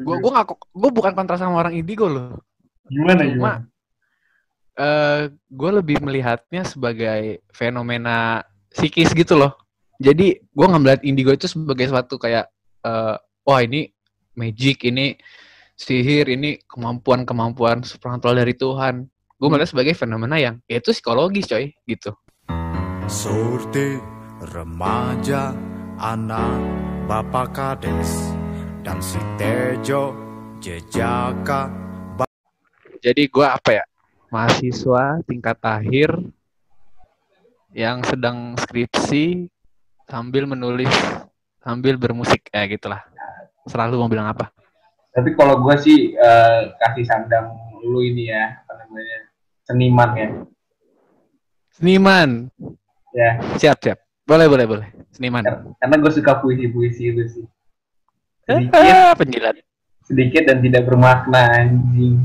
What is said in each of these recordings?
Gue bukan kontra sama orang indigo loh. Gimana? Gue lebih melihatnya sebagai fenomena psikis gitu loh. Jadi gue nggak melihat indigo itu sebagai suatu kayak wah ini magic, ini sihir, ini kemampuan supernatural dari Tuhan. Gue melihat sebagai fenomena yang ya itu psikologis coy gitu. Surti remaja anak Bapak Kades dan si Tejo jejaka. Jadi gue apa ya, mahasiswa tingkat akhir yang sedang skripsi sambil menulis sambil bermusik gitulah. Selalu mau bilang apa? Tapi kalau gue sih kasih sandang lu ini ya, apa namanya, seniman ya. Seniman. Ya. Siap. Boleh. Seniman. Karena gue suka puisi-puisi itu sih. Penjilat. Sedikit dan tidak bermakna, anjing.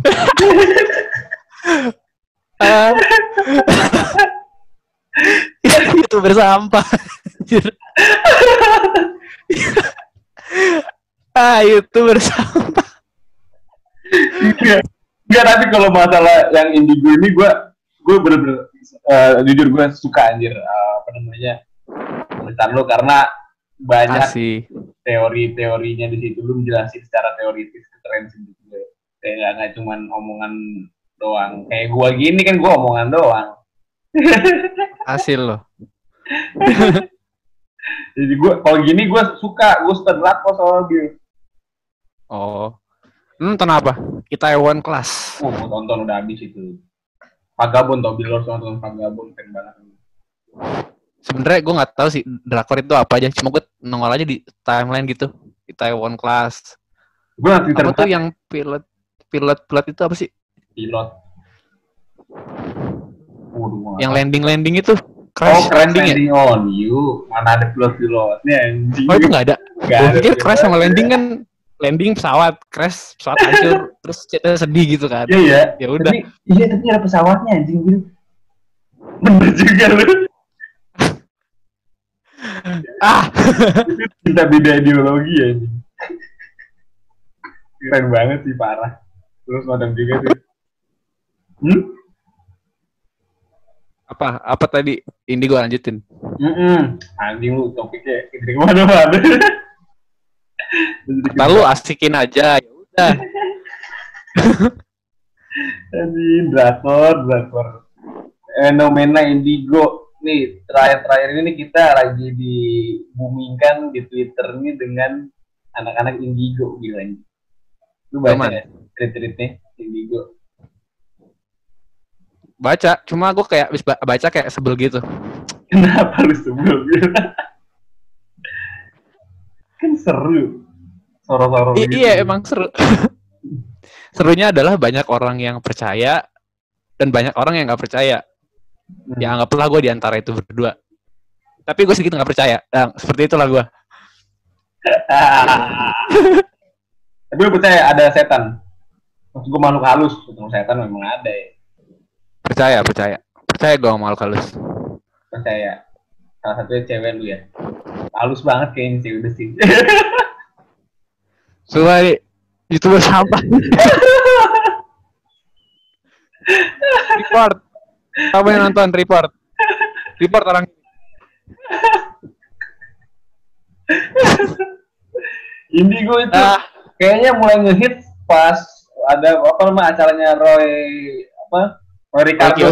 Itu bersampah. Itu bersampah. Enggak, tapi kalau masalah yang indigo ini gue bener-bener jujur gue suka anjir apa namanya tulisan lo, karena banyak teori-teorinya di situ, lu menjelasin secara teoritis, keren sih gitu. Kayak nggak cuman omongan doang. Kayak gue gini kan gue omongan doang. Hasil lo. Jadi gue kalau gini gue suka drakor soal dia. Oh. Nonton apa? Itaewon Class. Gue tonton udah habis itu. Vagabond tau, Bill nonton Vagabond, keren banget. Sebenarnya gue nggak tahu sih drakor itu apa aja, cuma gue nongol aja di timeline gitu. Itaewon Class. Gue nanti apa tuh yang pilot itu apa sih? Pilot. Yang landing itu. Crash landing ya? On you. Mana ada pilotnya anjing. Oh itu nggak ada. Gue pikir crash sama landing kan, landing pesawat, crash pesawat hancur, terus kita sedih gitu kan. Iya. Ya udah. Tapi ada pesawatnya anjing gitu. Bener juga lu. Kita beda ideologi anjing. Keren banget sih, parah. Terus nonton juga sih. Apa tadi? Indigo lanjutin. Anjing lu topiknya dari mana-mana. Lalu asikin aja, ya udah. Anjing, drakor. Fenomena indigo nih, terakhir ini kita lagi dibumingkan di Twitter nih dengan anak-anak indigo bilang. Lu baca ya tweet-tweetnya indigo? Baca, cuma gue kayak baca kayak sebel gitu. Kenapa lu sebel gitu? Kan seru. Soro-soro gitu. Iya, emang seru. Serunya adalah banyak orang yang percaya dan banyak orang yang nggak percaya. Ya anggaplah gue di antara itu berdua. Tapi gue sedikit nggak percaya. Nah, seperti itulah gue. Tapi gue percaya ada setan. Maksud gue makhluk halus. Ketemu setan memang ada ya. Percaya gue sama makhluk halus. Percaya. Salah satunya cewek lu ya. Halus banget kayaknya sih udah sih. Soalnya itu bersampah. Report. Kamu yang nonton report orang. Indigo itu kayaknya mulai ngehit pas ada apa namanya acaranya Roy Ricardo.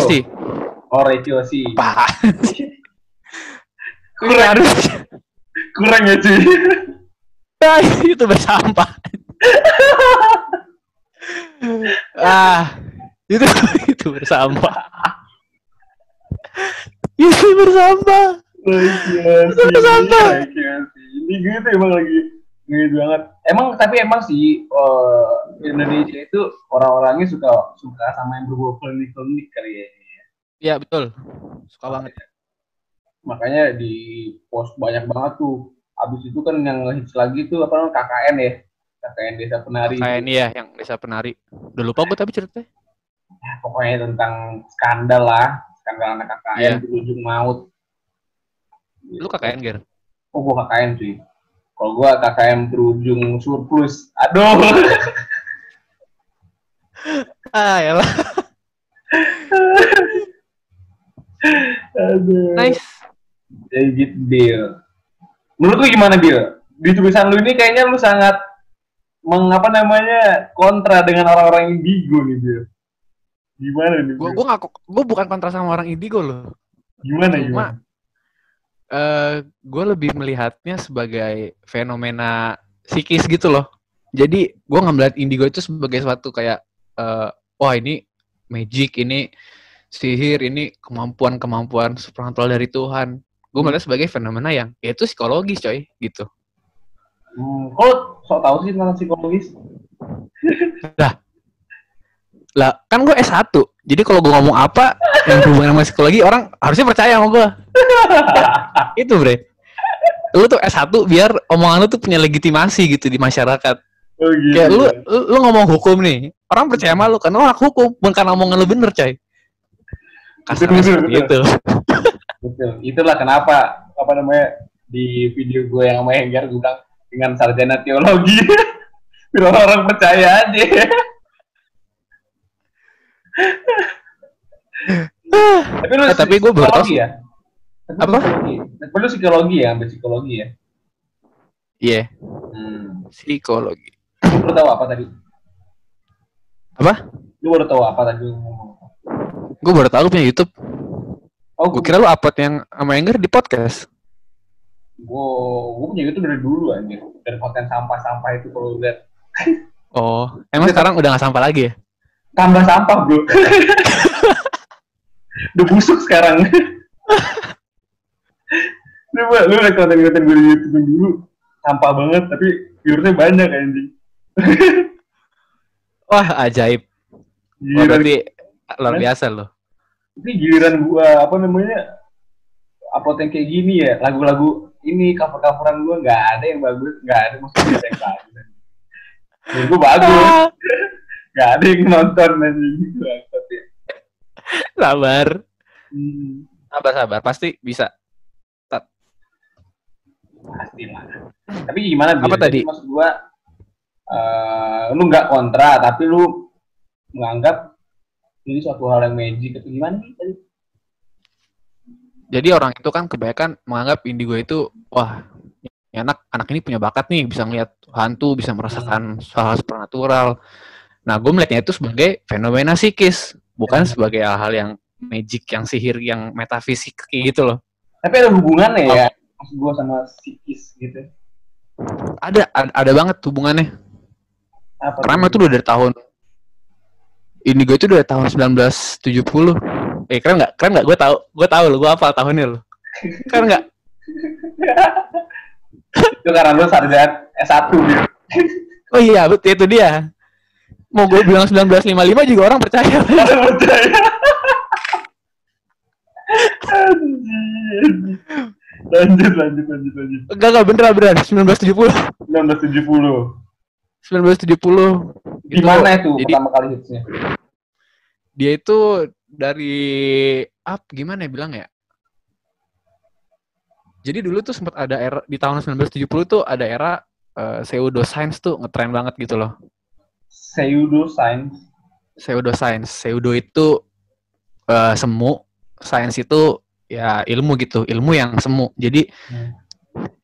Roy Kiyoshi. Kurang ya cuy. Itu bersampah. Itu bersampah. Itu bersampah. Ini gitu emang lagi gitu banget. Tapi emang sih Indonesia itu orang-orangnya suka sama yang berbau klinik kali ya. Iya betul. Suka banget. Makanya di post banyak banget tuh. Abis itu kan yang hits lagi tuh apa namanya KKN ya. KKN Desa Penari. KKN iya yang Desa Penari. Udah lupa gue tapi ceritanya. Ya, pokoknya tentang skandal anak KKN berujung maut. Lu KKN Ger? Oh gue KKN sih. Kalau gue KKM berujung surplus. Aduh. Yalah. Aduh. Nice. Jadi gitu, Bill. Menurut lu gimana, Bill? Di tulisan lu ini kayaknya lu sangat kontra dengan orang-orang indigo nih, Bill. Gimana nih? Gue bukan kontra sama orang indigo loh. Gimana? Gue lebih melihatnya sebagai fenomena psikis gitu loh. Jadi gue nggak melihat indigo itu sebagai suatu kayak wah ini magic, ini sihir, ini kemampuan supernatural dari Tuhan. Gue melihat sebagai fenomena yang ya itu psikologis coy gitu. Kok sok tahu sih tentang psikologis? Lah kan gue S1. Jadi kalau gue ngomong apa yang berhubungan sama psikologi, orang harusnya percaya sama gue. Itu bre. Lu tuh S1 biar omongan lu tuh punya legitimasi gitu di masyarakat. Oh, gitu. Kayak lu ngomong hukum nih, orang percaya sama lu karena lu anak hukum, bukan karena omongan lu bener coy. Kasarnya seperti itu. Betul. Itulah kenapa di video gue yang sama Henggar gue bilang dengan sarjana teologi biar orang percaya aja. Tapi gue baru tahu ya. Apa? Perlu psikologi ya, ambil psikologi ya. Iya. Psikologi. Lu tahu apa tadi? Apa? Lu baru tahu apa tadi? Gue baru tahu punya YouTube. Oh, gue kira lu upload yang sama Enggar di podcast. Gue punya YouTube dari dulu anjir. Dari konten sampah-sampah itu kalau lihat. Oh, emang sekarang udah gak sampah lagi ya? Tambah sampah, bro. Udah busuk sekarang. Lu lihat konten-konten gue di YouTube dulu. Sampah banget, tapi viewersnya banyak anjing. Wah, ajaib. Wah, berarti luar biasa loh. Ini giliran gua upload yang kayak gini ya, lagu-lagu ini cover-coveran gua nggak ada yang bagus, nggak ada maksudnya yang bagus. Menurut gua bagus, nggak ada yang nonton nanti gitu. Sabar, sabar, pasti bisa. Pastilah. Tapi gimana? Apa tadi? Maksud gua, lu nggak kontra, tapi lu menganggap ini suatu hal yang magic atau gimana nih tadi? Jadi orang itu kan kebanyakan menganggap indigo itu, wah, anak ini punya bakat nih, bisa ngeliat hantu, bisa merasakan hal-hal supernatural. Nah, gue melihatnya itu sebagai fenomena psikis, bukan sebagai hal-hal yang magic, yang sihir, yang metafisik kayak gitu loh. Tapi ada hubungannya ya, maksud gue sama psikis gitu. Ada banget hubungannya. Karena itu udah dari tahun indigo itu udah tahun 1970. Keren nggak? Gue tahu lo, gue hafal tahunnya lo. Keren nggak? Itu karena lo sarjana S1 gitu. Oh iya, betul itu dia. Mau gue bilang 1955 juga orang percaya. Lanjut. Enggak beneran 1970. 1970. Gimana itu jadi, pertama kali hitsnya? Dia itu dari gimana ya bilang ya? Jadi dulu tuh sempat ada era di tahun 1970 tuh ada era pseudoscience tuh ngetren banget gitu loh. Pseudoscience. Pseudo itu semu, science itu ya ilmu gitu, ilmu yang semu. Jadi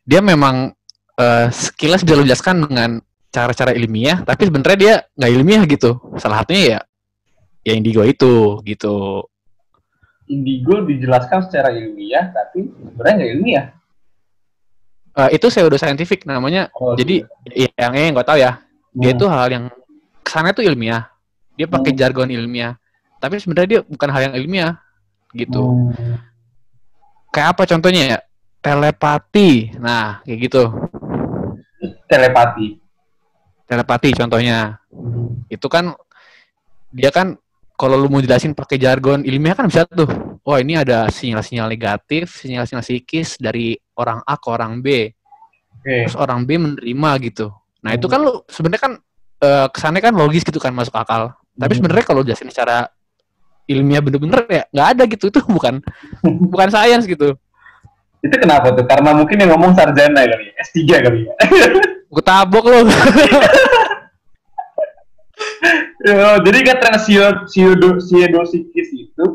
dia memang sekilas bisa lo jelaskan dengan cara-cara ilmiah, tapi sebenarnya dia nggak ilmiah gitu. Salah satunya ya indigo itu gitu. Indigo dijelaskan secara ilmiah, tapi sebenarnya nggak ilmiah. Itu pseudoscientific namanya. Jadi yang nggak tahu ya. Dia itu hal yang kesannya tuh ilmiah. Dia pakai jargon ilmiah, tapi sebenarnya dia bukan hal yang ilmiah gitu. Kayak apa contohnya ya? Telepati. Nah, kayak gitu. Telepati contohnya. Itu kan dia kan kalau lu mau jelasin pakai jargon ilmiah kan bisa tuh. Wah, ini ada sinyal-sinyal negatif, sinyal-sinyal psikis dari orang A ke orang B. Terus orang B menerima gitu. Nah, itu kan lu sebenarnya kan kesannya kan logis gitu kan, masuk akal. Tapi sebenarnya kalau jelasin secara ilmiah bener-bener ya nggak ada gitu. Itu bukan science gitu. Itu kenapa tuh? Karena mungkin yang ngomong sarjana kali ya, S3 kali ya. Gue tabok lo. Jadi kan tren siderosikis itu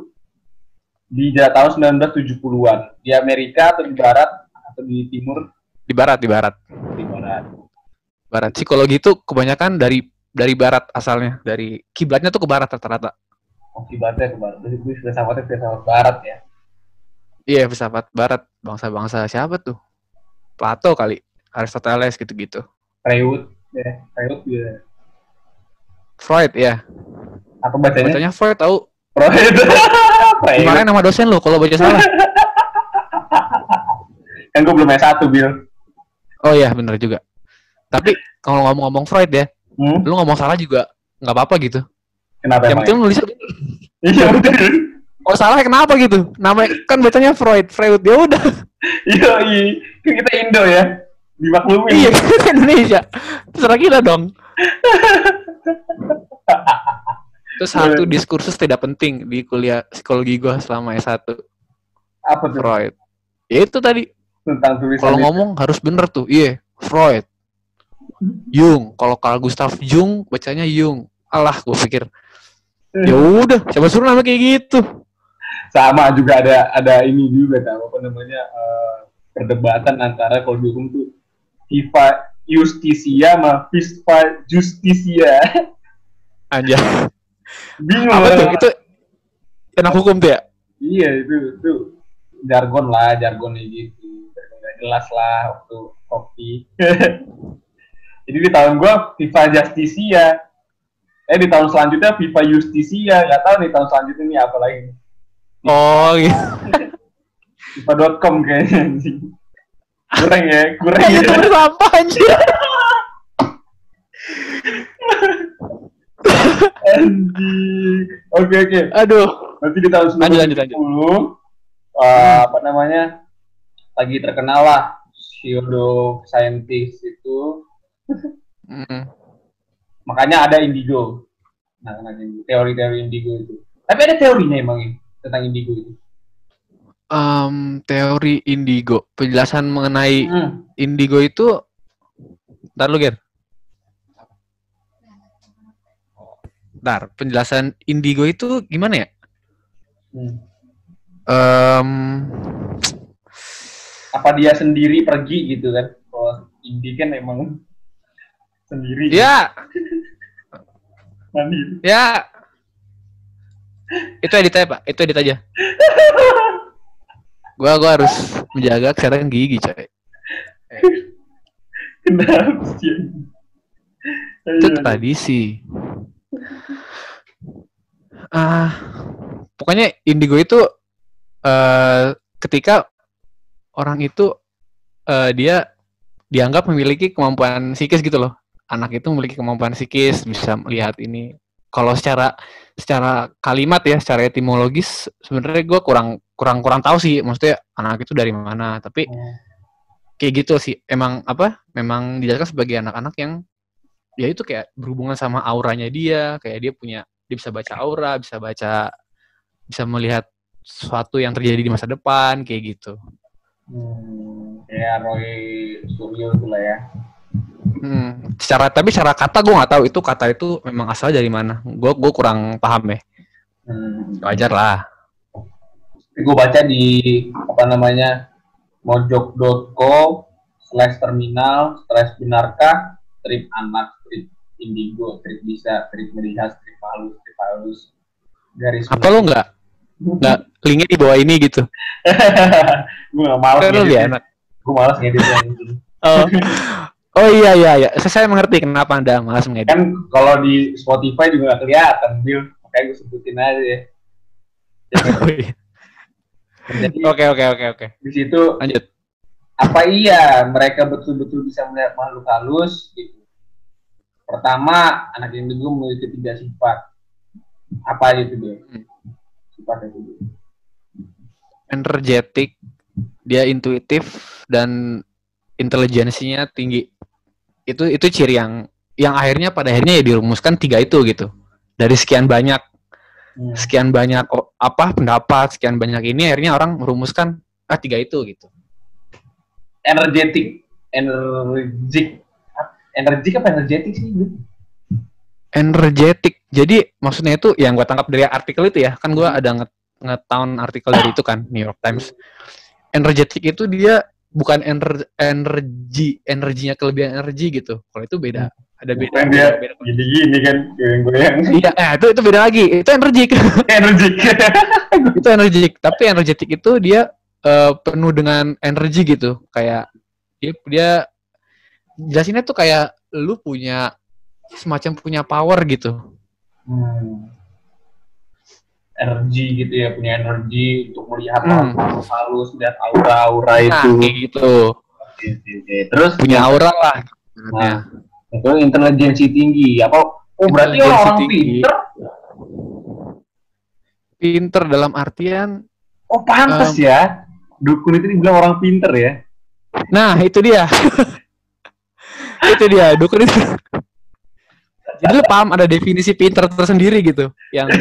di tahun 1970-an di Amerika atau di Barat atau di Timur? Di Barat. Barat. Psikologi itu kebanyakan dari Barat asalnya, dari kiblatnya tuh ke Barat rata-rata. Oh, kiblatnya ke Barat. Jadi filsafatnya filsafat Barat ya. Iya, filsafat Barat, bangsa-bangsa siapa tuh? Plato kali, Aristoteles gitu-gitu. Freud juga. Freud ya. Apa bacanya? Bacanya Freud tahu. Freud. Gimana nama dosen lo kalau baca salah? Kan gue belum S1, Bil. Oh iya, bener juga. Tapi kalau ngomong-ngomong Freud ya, lu ngomong salah juga nggak apa-apa gitu. Kenapa? Yang penting nulisnya. Iya betul. Oh salah kenapa gitu? Namanya kan bacanya Freud ya udah. Iya, kan kita Indo ya. Dimaklumi. Iya, kita Indonesia. Terserah kita dong. Itu satu diskursus tidak penting di kuliah psikologi gue selama S1. Apa tuh? Freud. Ya itu tadi. Tentang tulisan. Kalau ngomong harus bener tuh. Iya, Freud. Jung. Kalau Carl Gustav Jung bacanya Jung. Alah, gue pikir. Ya udah, siapa suruh nama kayak gitu. Sama juga ada ini juga apa namanya perdebatan antara kalau dihukum tuh Viva Justitia sama Vispa Justitia. Aja. Bingung. Apa tuh? Itu enak hukum tuh ya? Iya itu jargonnya gitu. Nggak jelas lah waktu kopi. Jadi di tahun gua Viva Justitia. Di tahun selanjutnya Viva Justitia. Nggak tahu nih tahun selanjutnya ini apa lagi. Oh iya. Viva.com kayaknya. Kurang ya. Itu bersampah aja. Oke. Aduh. Nanti di tahun 1970 apa namanya lagi terkenal lah pseudo-scientist itu. Makanya ada indigo. Nah, teori-teori indigo itu. Tapi ada teorinya emang ini tentang indigo itu. Teori indigo, penjelasan mengenai indigo itu, ntar lu Ger. Ntar, penjelasan indigo itu gimana ya? Apa dia sendiri pergi gitu kan? Kalau Indi kan emang sendiri. Ya. Mandiri. Ya. Itu edit aja, Pak. Itu edit aja. Gua harus menjaga kesehatan gigi, coy. Kenapa sih? Itu tradisi. Pokoknya indigo itu ketika orang itu dia dianggap memiliki kemampuan psikis gitu loh. Anak itu memiliki kemampuan psikis, bisa melihat ini. Kalau secara kalimat ya, secara etimologis sebenarnya gue kurang tahu sih, maksudnya anak itu dari mana. Tapi kayak gitu sih, memang dijelaskan sebagai anak-anak yang ya itu kayak berhubungan sama auranya dia, kayak dia bisa baca aura, bisa melihat sesuatu yang terjadi di masa depan, kayak gitu. Kayak Roy Suryo itu lah ya. Tapi secara kata gue nggak tahu itu kata itu memang asal dari mana. Gue kurang paham ya. Wajar lah. Gue baca di apa namanya mojok.co/terminal/binarka strip anak, strip indigo, strip bisa, strip melihat, strip halus garis. Apa lo nggak linknya di bawah ini gitu? Gue nggak malas. Gue malas ngedit. Oh iya. Saya mengerti kenapa Anda malas mengedit. Kan kalau di Spotify juga nggak kelihatan, Bill. Makanya gue sebutin aja ya. Oke. Di situ lanjut. Apa iya mereka betul-betul bisa melihat makhluk halus? Gitu. Pertama, anak indigo memiliki 3 sifat. Apa itu dia? Sifatnya itu. Energetik, dia intuitif dan intelijensinya tinggi. Itu ciri yang akhirnya pada akhirnya ya dirumuskan 3 itu gitu. Dari sekian banyak pendapat, sekian banyak ini akhirnya orang merumuskan 3 itu gitu. energetik apa energetik sih? Energetik. Jadi maksudnya itu yang gue tangkap dari artikel itu ya, kan gue ada nge-town artikel dari itu kan, New York Times. Energetik itu dia bukan energinya kelebihan energi gitu. Kalau itu beda. Ada beda. Beda. Jadi gini kan, goyang. Iya, itu beda lagi. Itu energik. Itu energik. Tapi energetik itu dia penuh dengan energi gitu. Kayak dia jelasinnya tuh kayak lu punya semacam punya power gitu. Energi gitu ya, punya energi untuk melihat hal-hal halus, lihat aura-aura itu. Nah, kayak gitu. Oke. Terus punya aura lah. Nah, itu intelijensi tinggi. Apa? Oh, berarti orang pinter. Pinter dalam artian. Oh, pantas ya. Dukun itu dibilang orang pinter ya. Nah, itu dia. Itu dia, dukun itu. Jadi lu paham ada definisi pinter tersendiri gitu. Yang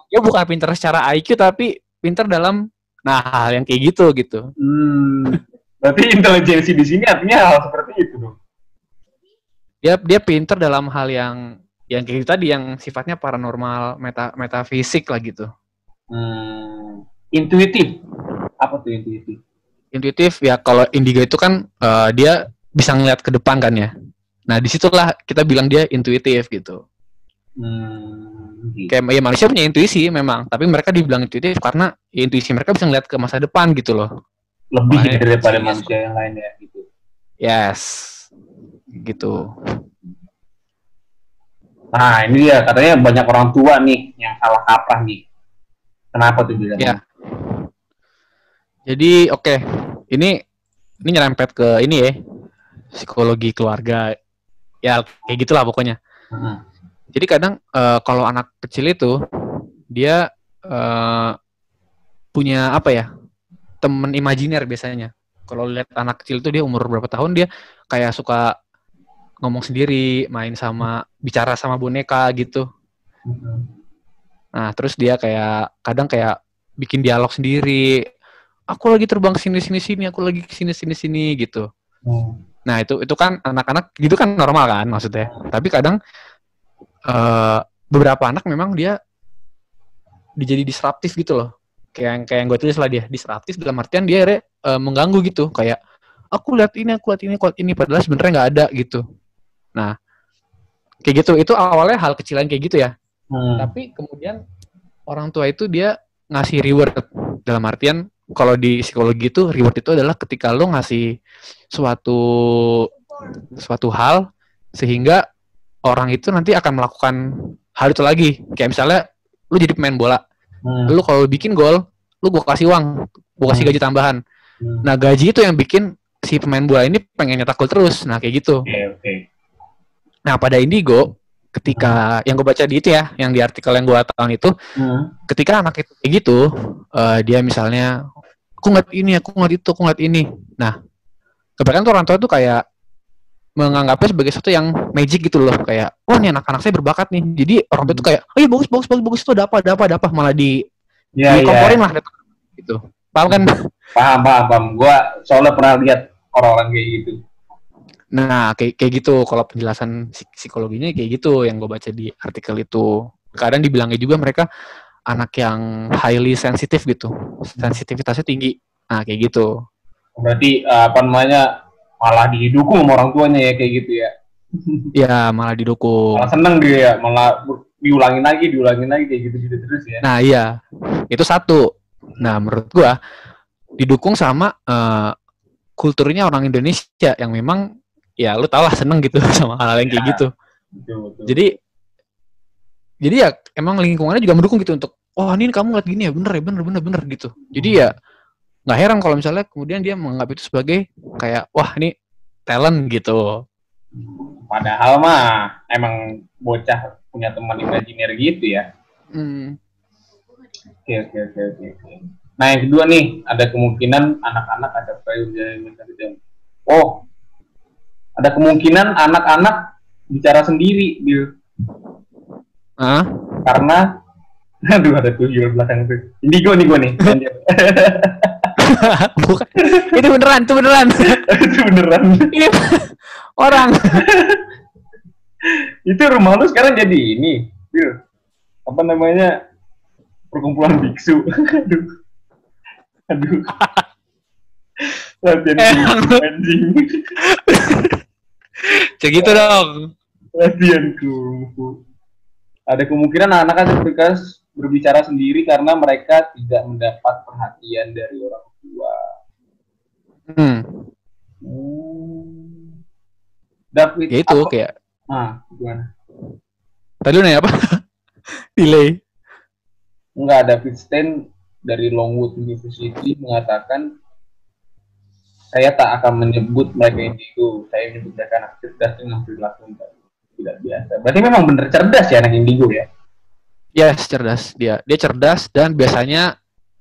dia bukan pinter secara IQ tapi pinter dalam hal yang kayak gitu. Berarti intelijensi di sini artinya hal seperti itu dong. Dia pinter dalam hal yang kayak gitu tadi, yang sifatnya paranormal, metafisik lah gitu. Intuitif. Apa tuh intuitif? Intuitif ya, kalau indigo itu kan dia bisa ngeliat ke depan kan ya. Nah disitulah kita bilang dia intuitif gitu. Kayak ya manusia punya intuisi memang, tapi mereka dibilang intuitif karena intuisi mereka bisa ngeliat ke masa depan gitu loh. Lebih daripada manusia yang lain ya gitu. Yes, gitu. Nah ini dia, katanya banyak orang tua nih yang salah kaprah nih. Kenapa tuh bilang? Ya. Jadi oke. Ini nyerempet ke ini ya, psikologi keluarga. Ya kayak gitulah pokoknya. Jadi kadang kalau anak kecil itu dia punya apa ya, temen imajiner biasanya. Kalau lihat anak kecil itu dia umur berapa tahun, dia kayak suka ngomong sendiri, bicara sama boneka gitu. Nah terus dia kayak kadang kayak bikin dialog sendiri. Aku lagi terbang sini, aku lagi sini gitu. Nah itu kan anak-anak gitu kan normal kan maksudnya. Tapi kadang beberapa anak memang dia jadi disruptif gitu loh. Kayak yang gue tulis lah, dia disruptif dalam artian dia mengganggu gitu. Kayak aku lihat ini padahal sebenarnya nggak ada gitu. Nah kayak gitu, itu awalnya hal kecilan kayak gitu ya. Tapi kemudian orang tua itu dia ngasih reward. Dalam artian kalau di psikologi itu reward itu adalah ketika lo ngasih suatu hal sehingga orang itu nanti akan melakukan hal itu lagi. Kayak misalnya lu jadi pemain bola, lu kalau bikin gol, lu gue kasih uang, gue kasih gaji tambahan. Nah gaji itu yang bikin si pemain bola ini pengen nyetak gol terus. Nah kayak gitu. Okay. Nah pada indigo, ketika yang gue baca di itu ya, yang di artikel yang gue tahun itu, ketika anak itu kayak gitu, dia misalnya aku ngeliat ini, aku ngeliat ini. Nah kebanyakan tuh orang tua tuh kayak menganggapnya sebagai sesuatu yang magic gitu loh, kayak wah nih anak-anak saya berbakat nih. Jadi orang tua tuh kayak oh iya bagus itu ada apa malah dikomporin lah gitu. Paham kan? Paham. Gua soalnya pernah lihat orang-orang kayak gitu. Nah kayak gitu kalau penjelasan psikologinya kayak gitu yang gue baca di artikel itu. Kadang dibilangnya juga mereka anak yang highly sensitif gitu, sensitivitasnya tinggi. Nah kayak gitu. Berarti malah didukung sama orang tuanya ya kayak gitu ya. Iya, malah didukung. Malah seneng dia ya, malah diulangin lagi kayak gitu-gitu terus ya. Nah iya, itu satu. Nah menurut gua didukung sama kulturnya orang Indonesia yang memang ya lu tau lah seneng gitu sama hal-hal yang kayak gitu. Betul. Jadi ya emang lingkungannya juga mendukung gitu untuk ini kamu ngeliat gini ya bener gitu. Jadi ya nggak heran kalau misalnya kemudian dia menganggap itu sebagai kayak wah ini talent gitu. Padahal mah emang bocah punya teman imajiner gitu ya. Oke. Nah yang kedua nih, ada kemungkinan anak-anak ada payung. Oh, ada kemungkinan anak-anak bicara sendiri, Bil. Karena, aduh ada tuyul belakang tuh. Indigo nih gue nih. Bukan. Itu beneran. Itu beneran. Ini orang. Itu rumah lu sekarang jadi ini, Bil. Apa namanya? Perkumpulan biksu. Aduh. Latihan anjing. Cek gitu dong. Latihan kungfu. Ada kemungkinan anak-anak bekas berbicara sendiri karena mereka tidak mendapat perhatian dari orang tua. David, ya itu kayak. Gimana? Tadi lu nanya apa? Delay. Enggak, David Stein dari Longwood University mengatakan, saya tak akan menyebut mereka indigo. Saya menyebut mereka anak cerdas dengan perilaku tidak biasa. Berarti memang benar cerdas ya anak indigo ya? Yes, cerdas. Dia cerdas dan biasanya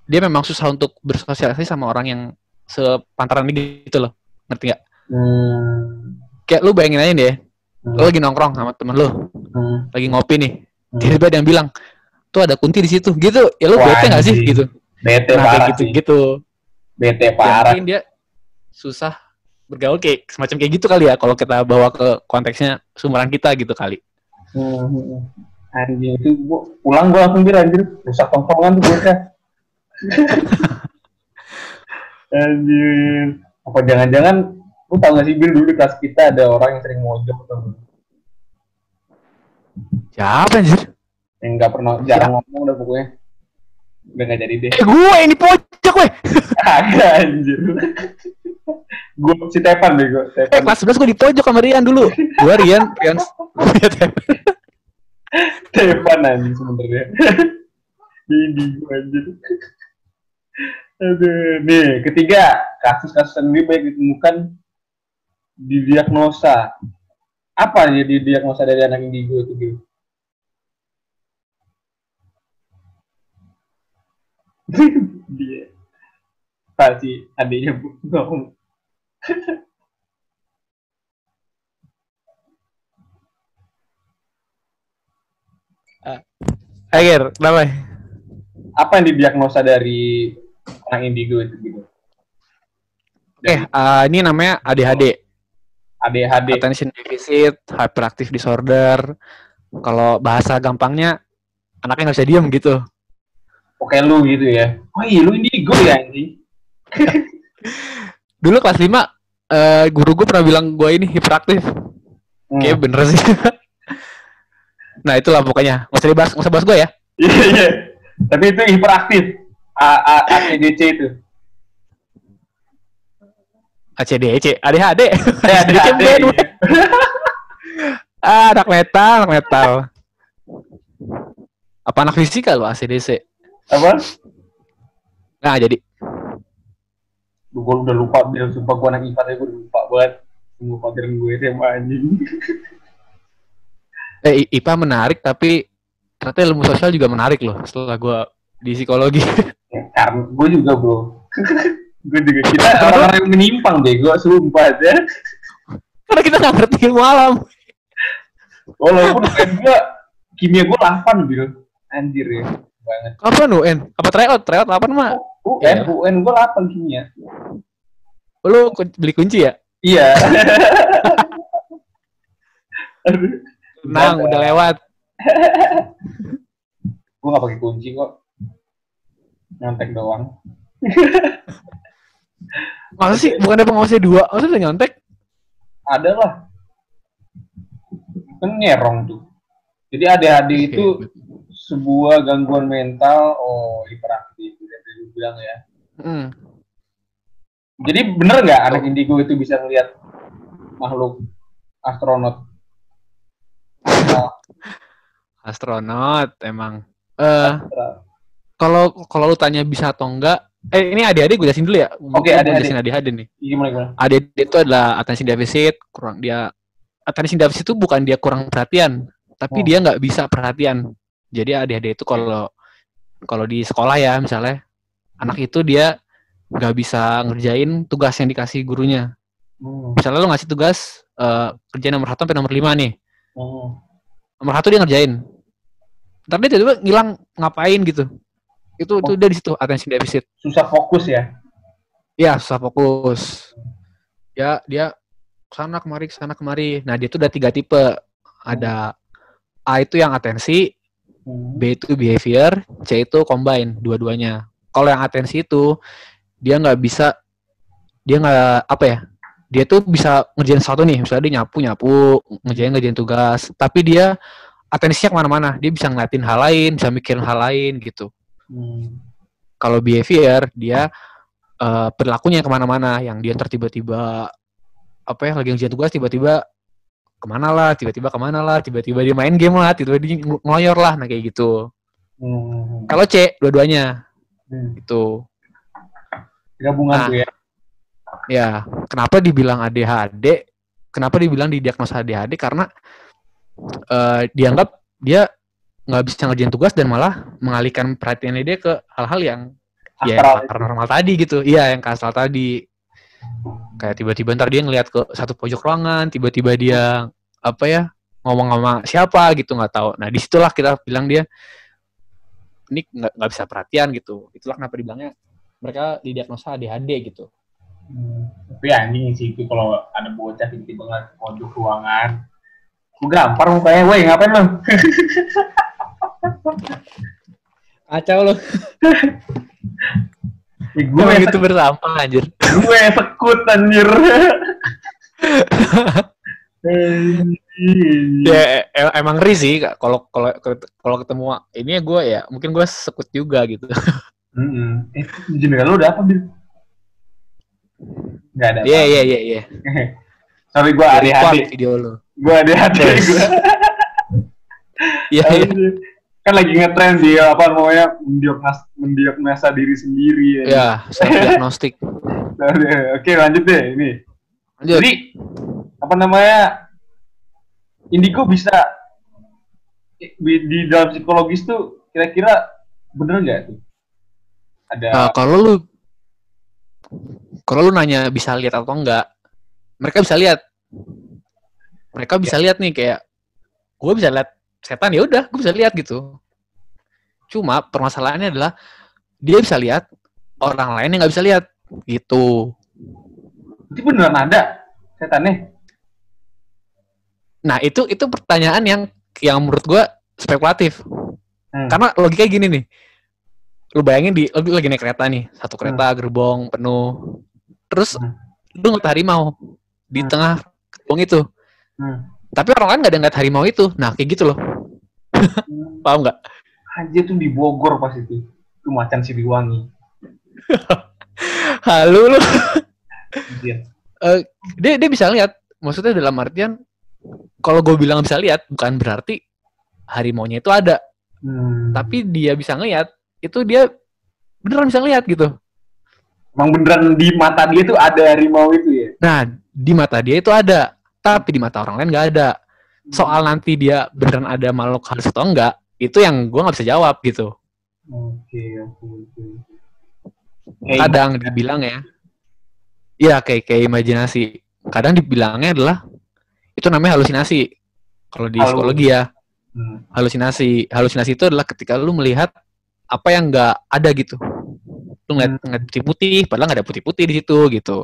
dia memang susah untuk bersosialisasi sama orang yang sepantaran gitu loh. Ngerti nggak? Kayak lu bayangin aja deh. Lu lagi nongkrong sama temen lu. Lagi ngopi nih. Tiba-tiba ada yang bilang, tuh ada kunti di situ. Gitu. Ya lu bete nggak sih? Gitu. Bete parah sih. Gitu. Bete parah. Mungkin dia susah bergaul kayak semacam kayak gitu kali ya kalau kita bawa ke konteksnya sumuran kita gitu kali. Anjing itu pulang gua langsung bilang anjir rusak tongkrongan tuh bocah. Anjir. Apa jangan-jangan lu tau gak sih Bil, dulu di kelas kita ada orang yang sering mojok atau siapa anjir? Yang gak pernah jarang ngomong udah pokoknya. Udah gak jadi deh. Gue yang di pojok weh. Agak anjir. Gue si Tepan bego. Kelas 11 gue di pojok sama Rian dulu. Gue Rian. Tepan anjing sebenernya. Ini gue anjir. Aduh, nih ketiga, kasus-kasus yang lebih baik ditemukan didiagnosa. Apa ya didiagnosa dari anak indigo itu gitu? Dia pasti adiknya ngomong. Akhir, kenapa? Apa yang didiagnosa dari anak indigo itu gitu? Ini namanya ADHD. ADHD. Attention Deficit Hyperactive Disorder. Kalau bahasa gampangnya, anaknya nggak bisa diem gitu. Oke lu gitu ya. Oh iya lu indigo ya anjing. Dulu kelas 5, guru gue pernah bilang gue ini hiperaktif. Kayaknya bener sih. Nah itulah pokoknya. Nggak usah bahas gue ya. Iya. Tapi itu hiperaktif. ACDC itu. ACDC, ADHD. ADHD. Anak metal. Apa anak fisika lo ACDC? Apa? Nah jadi. Gue udah lupa, bilang sumpah gue anak IPA tapi gue lupa banget. Semua pelajaran gue SMA anjing. IPA menarik tapi ternyata ilmu sosial juga menarik loh setelah gue di psikologi. Ya, karena gue juga bro. Gue juga kita orang-orang yang menyimpang deh gue sumpah aja. Karena kita nggak ngerti ilmu alam. Walaupun gue kimia gue 8 bil. Anjir ya. Banget. Apa UN? Apa tryout 8 mah? UN gue 8 kimia. Lu beli kunci ya? Iya. Tenang, udah lewat. Gue gak pakai kunci kok. Nyontek doang. Masa sih? Bukannya pengawasnya 2? Masa udah nyontek? Ada lah. Kan nyerong tuh. Jadi ADHD itu sebuah gangguan mental, hiperaktif, yang bilang ya. Jadi bener nggak anak indigo itu bisa ngelihat makhluk astronot? Astronot emang. Kalau lu tanya bisa atau enggak, ini ADHD gue jelasin dulu ya. Oke, ADHD nih. Gimana? ADHD itu adalah attention deficit, attention deficit itu bukan dia kurang perhatian, tapi dia nggak bisa perhatian. Jadi ADHD itu kalau di sekolah ya misalnya, anak itu dia nggak bisa ngerjain tugas yang dikasih gurunya. Misalnya lu ngasih tugas kerja nomor 1 sampai nomor 5 nih. Nomor 1 dia ngerjain. Ntar dia tiba-tiba ngilang ngapain gitu. Itu dia di situ attention deficit. Susah fokus ya. Iya, susah fokus. Ya, dia sana kemari. Nah, dia tuh ada 3 tipe. Ada A itu yang atensi, B itu behavior, C itu combine, dua-duanya. Kalau yang atensi itu, dia nggak bisa, dia nggak, apa ya, dia tuh bisa ngerjain sesuatu nih, misalnya dia nyapu, ngerjain tugas, tapi dia atensinya kemana-mana, dia bisa ngeliatin hal lain, bisa mikirin hal lain, gitu. Kalau behavior, dia perilakunya kemana-mana, yang dia tiba-tiba apa ya, lagi ngerjain tugas tiba-tiba kemana lah, tiba-tiba dia main game lah, tiba-tiba dia ngeloyor lah, nah kayak gitu. Kalau C, dua-duanya gitu. Gabungan tuh ya. Ya, kenapa dibilang ADHD? Kenapa dibilang didiagnosa ADHD? Karena dianggap dia nggak bisa ngerjain tugas dan malah mengalihkan perhatiannya dia ke hal-hal yang paranormal tadi gitu. Iya, yang kasar tadi. Kayak tiba-tiba ntar dia ngeliat ke satu pojok ruangan, tiba-tiba dia apa ya, ngomong sama siapa gitu, nggak tahu. Nah, disitulah kita bilang dia ini nggak bisa perhatian gitu. Itulah kenapa dibilangnya mereka didiagnosa ADHD gitu. Tapi anjing sih itu kalau ada bocah tiba-tiba ngeliat pojok ruangan, gue gampar mukanya, woi ngapain lo? Kacau lo. Gue itu bersampah anjir. Gue sekut anjir. Ya emang ngeri sih kalau ketemu ini ya, gue ya mungkin gue sekut juga gitu. Jendela lu udah apa, Bil? Nggak ada. Iya. Sorry, gue ADHD. Video lu. Gue ADHD gue. Iya. Kan lagi ngetren dia apa namanya, mendiagnosa diri sendiri ya. Ya, self diagnostik. Oke, lanjut deh ini. Lanjut. Jadi apa namanya, indigo bisa di dalam psikologis tuh kira-kira bener nggak tuh? Ada kalau lu nanya bisa lihat atau enggak, mereka bisa lihat. Mereka bisa lihat nih, kayak gue bisa lihat setan, ya udah gue bisa lihat gitu. Cuma permasalahannya adalah dia bisa lihat, orang lain yang nggak bisa lihat gitu. Itu beneran ada setannya? Nah itu pertanyaan yang menurut gue spekulatif. Karena logikanya gini nih, lu bayangin lu lagi naik kereta nih, satu kereta gerbong penuh, terus lu ngeliat harimau di tengah gerbong itu. Tapi orang lain nggak ada ngeliat harimau itu. Nah kayak gitu loh. Paham nggak? Anjir tuh di Bogor pas itu macan Siliwangi. Halo lu. Dia bisa lihat. Maksudnya dalam artian, kalau gue bilang bisa lihat, bukan berarti harimaunya itu ada. Tapi dia bisa ngeliat, itu dia beneran bisa ngeliat gitu. Emang beneran di mata dia tuh ada harimau itu ya? Nah, di mata dia itu ada, tapi di mata orang lain nggak ada. Soal nanti dia beneran ada makhluk halus atau enggak, itu yang gue nggak bisa jawab gitu. Oke. Kadang dibilang ya kayak imajinasi. Kadang dibilangnya adalah itu namanya halusinasi. Kalau di psikologi ya, halusinasi itu adalah ketika lu melihat apa yang nggak ada gitu. Lu ngeliat putih-putih, padahal nggak ada putih-putih di situ gitu.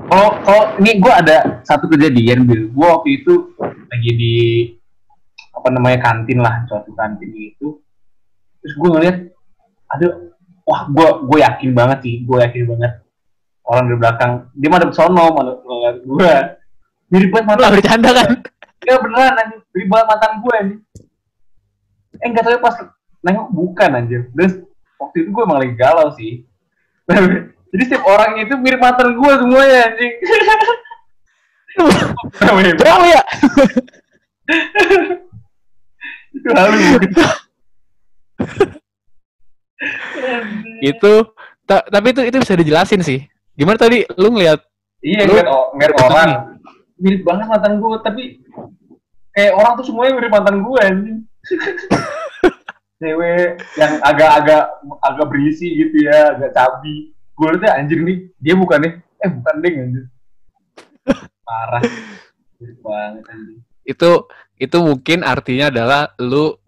Kalau ini gue ada satu kejadian, Bil. Gue waktu itu lagi di apa namanya kantin lah, suatu kantin itu. Terus gue ngeliat, gue yakin banget orang di belakang dia madep sono, ngeliat gue mirip banget mantan. Bercanda kan? Ya beneran anjir, mirip banget mantan gue anjir. Nggak tahu pas nengok bukan anjir. Dan waktu itu gue emang lagi galau sih. Jadi setiap orang itu mirip mantan gue semuanya anjing. Berapa ya? Itu halu. Tapi itu bisa dijelasin sih. Gimana tadi lu ngeliat? Iya, ngeliat orang mirip banget mantan gue, tapi kayak orang tuh semuanya mirip mantan gue anjing. Cewek yang agak berisi gitu ya, agak cabi. Gue liatnya anjir nih, dia bukan nih. Bukan deh anjir. Parah. Mirip banget anjing. Itu mungkin artinya adalah lu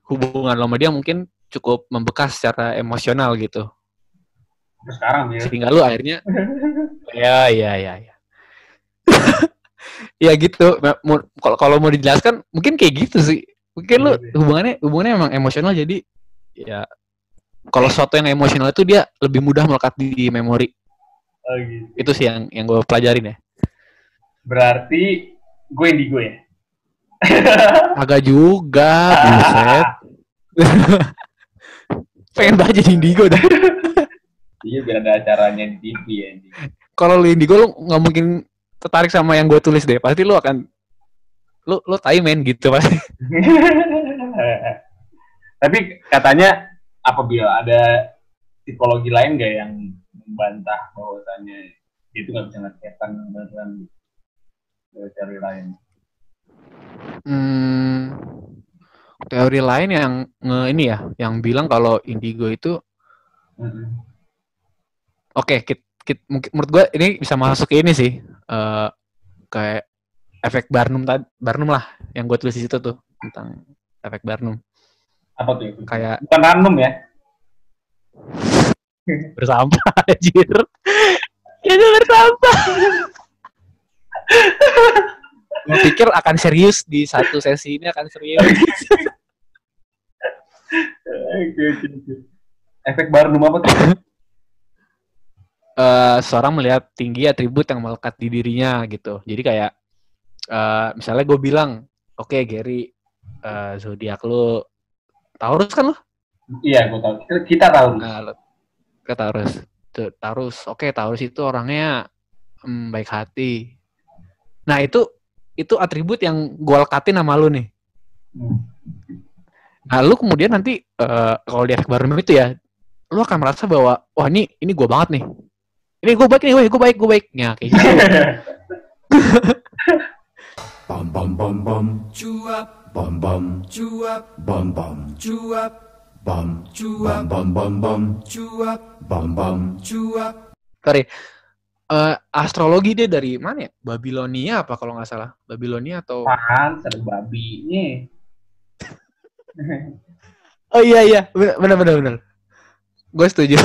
hubungan lo sama dia mungkin cukup membekas secara emosional gitu. Terus sekarang ya. Sehingga lu akhirnya ya. Ya gitu. Kalau mau dijelaskan mungkin kayak gitu sih. Mungkin lu hubungannya memang emosional, jadi ya kalau sesuatu yang emosional itu dia lebih mudah melekat di memori. Oh, gitu. Itu sih yang gue pelajarin ya. Berarti gue indigo ya? Agak juga, buset. Pengen banget jadi indigo dah. Iya, biar ada acaranya di TV ya. Kalau lu indigo, lu nggak mungkin tertarik sama yang gue tulis deh. Pasti lu akan lu tai men gitu pasti. Tapi katanya apabila ada psikologi lain nggak yang membantah bahwasannya itu nggak bisa ngeliatan beneran teori lain? Teori lain yang ini ya, yang bilang kalau indigo itu oke, mungkin menurut gue ini bisa masuk ke ini sih, kayak efek Barnum lah yang gue tulis di situ tuh tentang efek Barnum. Apa tuh itu? Kayak bukan random ya? Bersampah anjir. Itu bersampah. Gue pikir akan serius di satu sesi ini, akan serius. Efek Barnum apa tuh? Seorang melihat tinggi atribut yang melekat di dirinya gitu. Jadi kayak misalnya gue bilang, oke, Gary, zodiak lu Taurus kan lo? Iya, gue tahu. Kita tahu. Nah, ke Taurus. Taurus. Oke, Taurus itu orangnya baik hati. Nah, itu atribut yang gue lekatin sama lu nih. Nah, lu kemudian nanti kalau di efek Barnum itu ya, lu akan merasa bahwa wah ini gue banget nih. Ini gue baik nih, gue baik. Ya, kayak gitu. Bom bom bom bom cuap. Bom bom cuap, bom bom cuap, bom cuap, bom bom bom cuap, bom bom cuap. Sorry, astrologi dia dari mana ya? Babilonia apa kalau nggak salah? Babilonia atau? Apaan? Ada babinya. Oh iya, benar. Gue setuju.